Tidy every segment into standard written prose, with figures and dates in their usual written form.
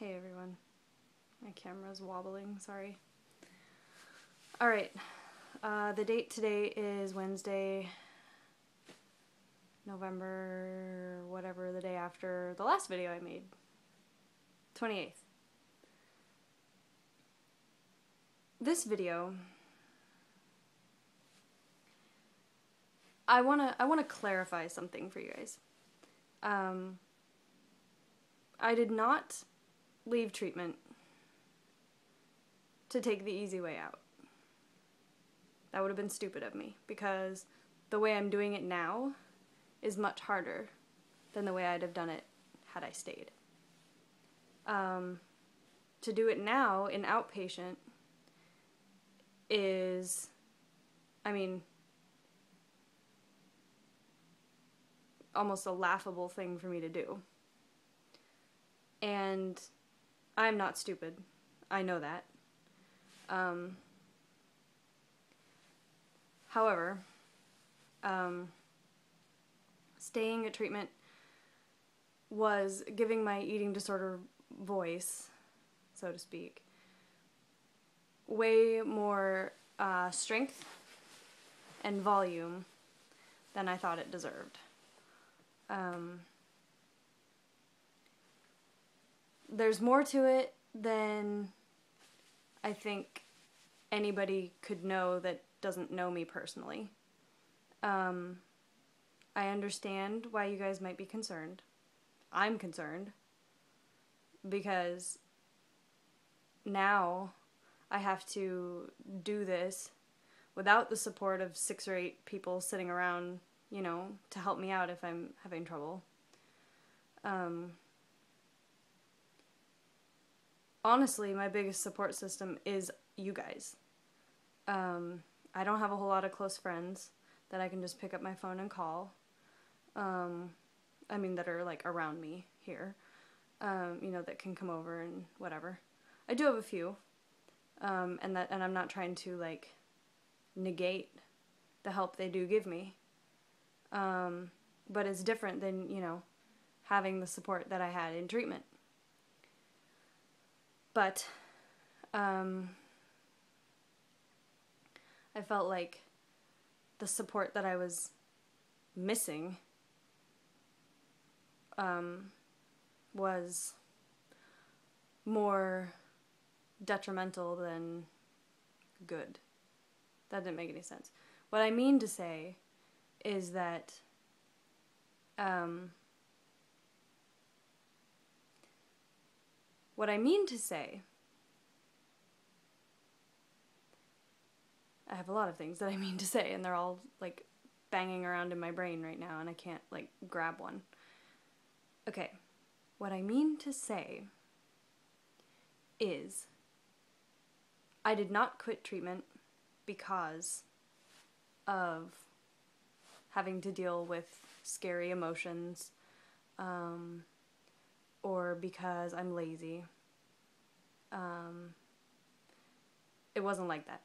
Hey everyone. My camera's wobbling, sorry. Alright, the date today is Wednesday, November, whatever the day after the last video I made. 28th. This video, I wanna clarify something for you guys. I did not leave treatment to take the easy way out. That would have been stupid of me, because the way I'm doing it now is much harder than the way I'd have done it had I stayed. To do it now in outpatient is, almost a laughable thing for me to do. And I'm not stupid. I know that. However, staying at treatment was giving my eating disorder voice, so to speak, way more strength and volume than I thought it deserved. There's more to it than I think anybody could know that doesn't know me personally. I understand why you guys might be concerned. I'm concerned because now I have to do this without the support of 6 or 8 people sitting around, to help me out if I'm having trouble. Honestly, my biggest support system is you guys. I don't have a whole lot of close friends that I can just pick up my phone and call. That are like around me here. That can come over and whatever. I do have a few. And I'm not trying to like negate the help they do give me. But it's different than, having the support that I had in treatment. But, I felt like the support that I was missing, was more detrimental than good. That didn't make any sense. What I mean to say is that, I have a lot of things that I mean to say, and they're all, like, banging around in my brain right now, and I can't, like, grab one. Okay, what I mean to say is I did not quit treatment because of having to deal with scary emotions, or because I'm lazy. It wasn't like that.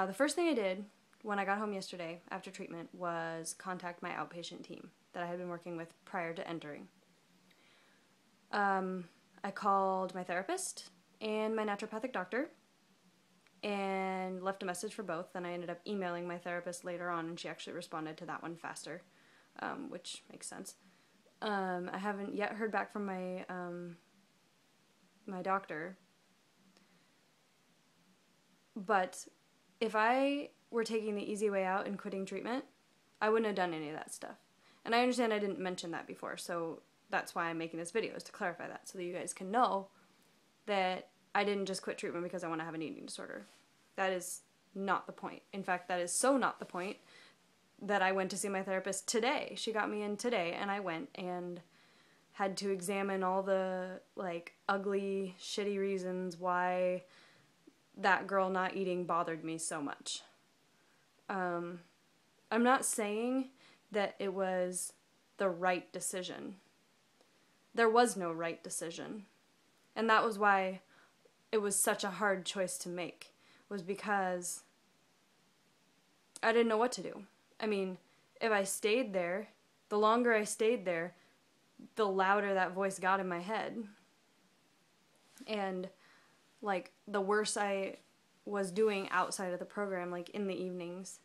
The first thing I did when I got home yesterday after treatment was contact my outpatient team that I had been working with prior to entering. I called my therapist and my naturopathic doctor and left a message for both, and I ended up emailing my therapist later on, and she actually responded to that one faster, which makes sense. I haven't yet heard back from my my doctor, but if I were taking the easy way out and quitting treatment, I wouldn't have done any of that stuff. And I understand I didn't mention that before, so that's why I'm making this video, is to clarify that, so that you guys can know that I didn't just quit treatment because I want to have an eating disorder. That is not the point. In fact, that is so not the point that I went to see my therapist today. She got me in today, and I went and had to examine all the, like, ugly, shitty reasons why that girl not eating bothered me so much. I'm not saying that it was the right decision. There was no right decision. And that was why it was such a hard choice to make, was because I didn't know what to do. If I stayed there, the longer I stayed there, the louder that voice got in my head. And like the worse I was doing outside of the program, like in the evenings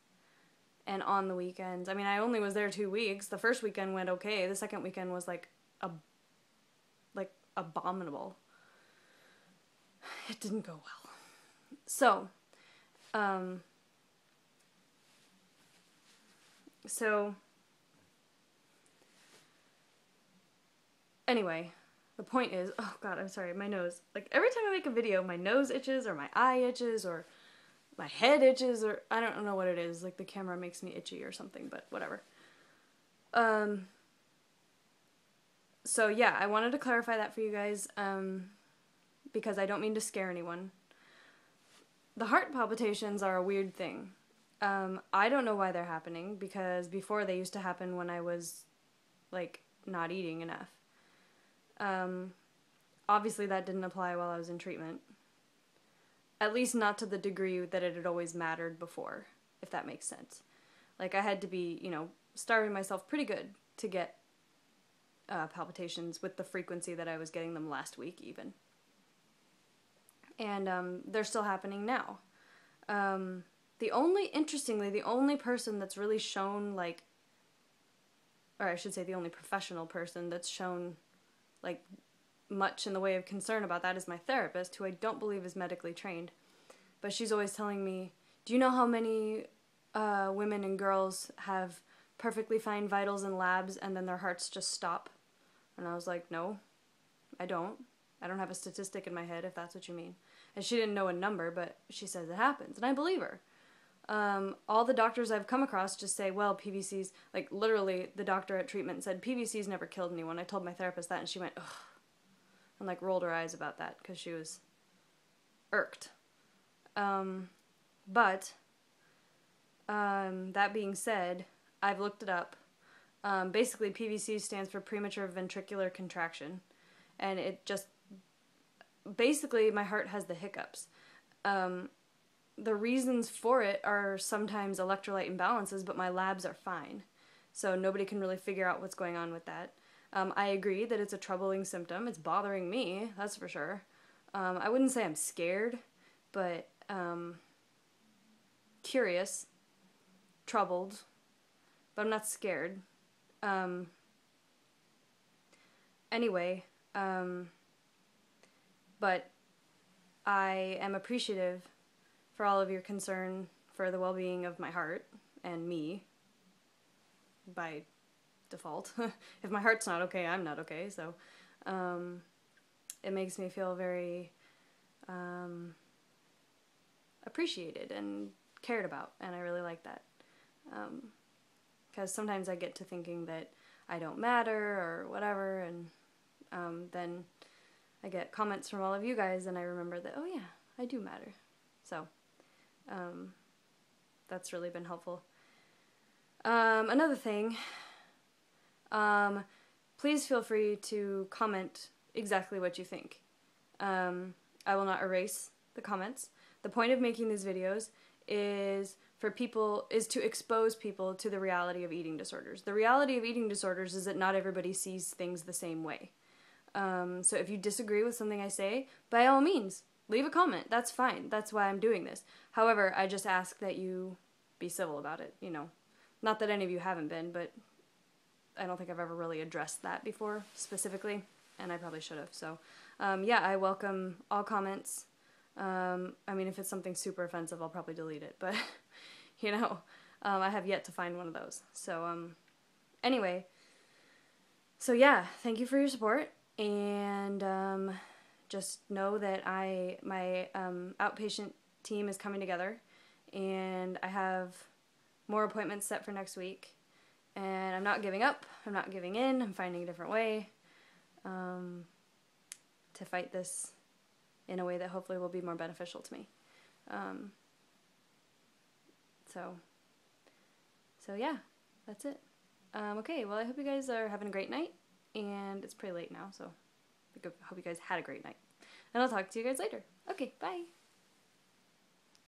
and on the weekends. I mean, I only was there 2 weeks. The first weekend went okay. The second weekend was like abominable. It didn't go well. So, anyway, the point is, oh god, I'm sorry, my nose. Like every time I make a video, my nose itches or my eye itches or my head itches or I don't know what it is. Like the camera makes me itchy or something, but whatever. So yeah, I wanted to clarify that for you guys, because I don't mean to scare anyone. The heart palpitations are a weird thing. I don't know why they're happening, because before they used to happen when I was, like, not eating enough. Obviously that didn't apply while I was in treatment. At least not to the degree that it had always mattered before, if that makes sense. Like, I had to be, you know, starving myself pretty good to get palpitations with the frequency that I was getting them last week, even. And they're still happening now. Interestingly, the only person that's really shown, like, or I should say the only professional person that's shown, like, much in the way of concern about that is my therapist, who I don't believe is medically trained. But she's always telling me, do you know how many women and girls have perfectly fine vitals and labs and then their hearts just stop? And I was like, no, I don't. I don't have a statistic in my head, if that's what you mean. And she didn't know a number, but she says it happens, and I believe her. All the doctors I've come across just say, well, PVCs, like literally the doctor at treatment said, PVCs never killed anyone. I told my therapist that, and she went, ugh, and like rolled her eyes about that, because she was irked. But that being said, I've looked it up. Basically, PVC stands for premature ventricular contraction, and it just, basically, my heart has the hiccups. The reasons for it are sometimes electrolyte imbalances, but my labs are fine, so nobody can really figure out what's going on with that. I agree that it's a troubling symptom. It's bothering me, that's for sure. I wouldn't say I'm scared, but curious, troubled, but I'm not scared. Anyway, but I am appreciative for all of your concern for the well-being of my heart and me by default. If my heart's not okay, I'm not okay, so it makes me feel very appreciated and cared about, and I really like that. Because sometimes I get to thinking that I don't matter or whatever, and then I get comments from all of you guys, and I remember that, oh yeah, I do matter. So that's really been helpful. Another thing, please feel free to comment exactly what you think. I will not erase the comments. The point of making these videos is to expose people to the reality of eating disorders. The reality of eating disorders is that not everybody sees things the same way. So if you disagree with something I say, by all means, leave a comment. That's fine. That's why I'm doing this. However, I just ask that you be civil about it, you know. Not that any of you haven't been, but I don't think I've ever really addressed that before, specifically, and I probably should have. So, yeah, I welcome all comments. I mean, if it's something super offensive, I'll probably delete it, but, you know, I have yet to find one of those. So, anyway, so yeah, thank you for your support, and just know that my outpatient team is coming together, and I have more appointments set for next week, and I'm not giving up, I'm not giving in, I'm finding a different way to fight this in a way that hopefully will be more beneficial to me. So yeah, that's it. Okay, well, I hope you guys are having a great night, and it's pretty late now, so I hope you guys had a great night. And I'll talk to you guys later. Okay, bye!